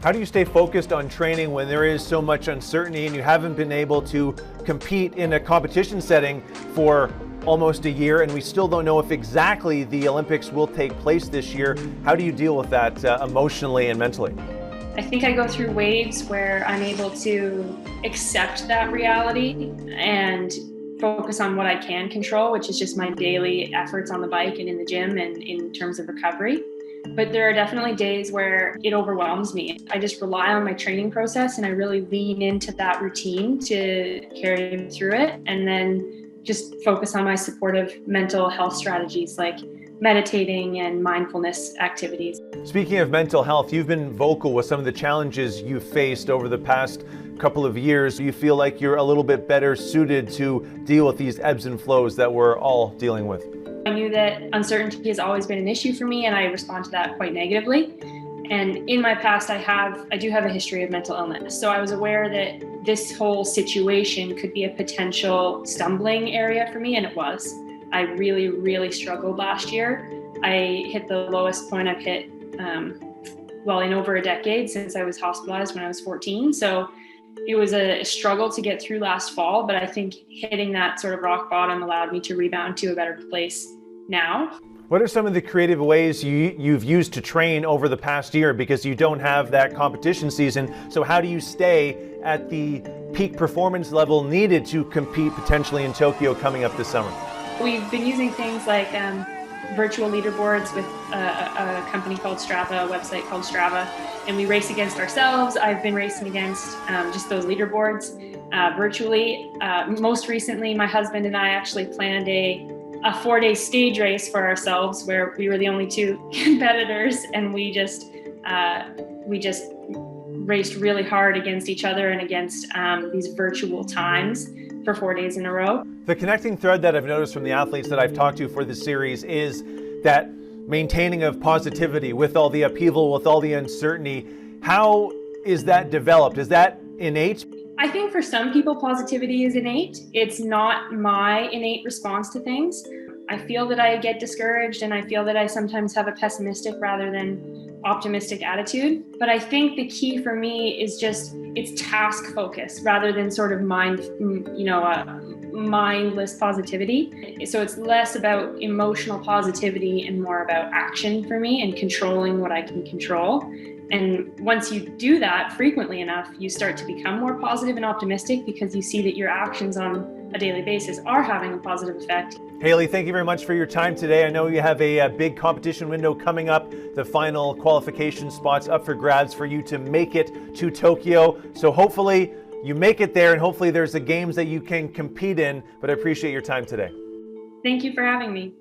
How do you stay focused on training when there is so much uncertainty and you haven't been able to compete in a competition setting for almost a year, and we still don't know if exactly the Olympics will take place this year? How do you deal with that emotionally and mentally? I think I go through waves where I'm able to accept that reality and focus on what I can control, which is just my daily efforts on the bike and in the gym and in terms of recovery. But there are definitely days where it overwhelms me. I just rely on my training process and I really lean into that routine to carry me through it, and then just focus on my supportive mental health strategies like meditating and mindfulness activities. Speaking of mental health, you've been vocal with some of the challenges you've faced over the past couple of years. Do you feel like you're a little bit better suited to deal with these ebbs and flows that we're all dealing with? I knew that uncertainty has always been an issue for me, and I respond to that quite negatively. And in my past, I do have a history of mental illness. So I was aware that this whole situation could be a potential stumbling area for me, and it was. I really, really struggled last year. I hit the lowest point I've hit, in over a decade, since I was hospitalized when I was 14. So it was a struggle to get through last fall, but I think hitting that sort of rock bottom allowed me to rebound to a better place now. What are some of the creative ways you've used to train over the past year, because you don't have that competition season? So how do you stay at the peak performance level needed to compete potentially in Tokyo coming up this summer? We've been using things like virtual leaderboards with a company called Strava, a website called Strava, and we race against ourselves. I've been racing against just those leaderboards virtually. Most recently, my husband and I actually planned a 4-day stage race for ourselves where we were the only two competitors, and we just raced really hard against each other and against these virtual times for 4 days in a row. The connecting thread that I've noticed from the athletes that I've talked to for this series is that maintaining of positivity with all the upheaval, with all the uncertainty. How is that developed? Is that innate? I think for some people, positivity is innate. It's not my innate response to things. I feel that I get discouraged, and I feel that I sometimes have a pessimistic rather than optimistic attitude. But I think the key for me is it's task focused rather than sort of mindless positivity. So it's less about emotional positivity and more about action for me and controlling what I can control. And once you do that frequently enough, you start to become more positive and optimistic because you see that your actions on a daily basis are having a positive effect. Haley, thank you very much for your time today. I know you have a big competition window coming up, the final qualification spots up for grabs for you to make it to Tokyo. So hopefully you make it there, and hopefully there's the games that you can compete in, but I appreciate your time today. Thank you for having me.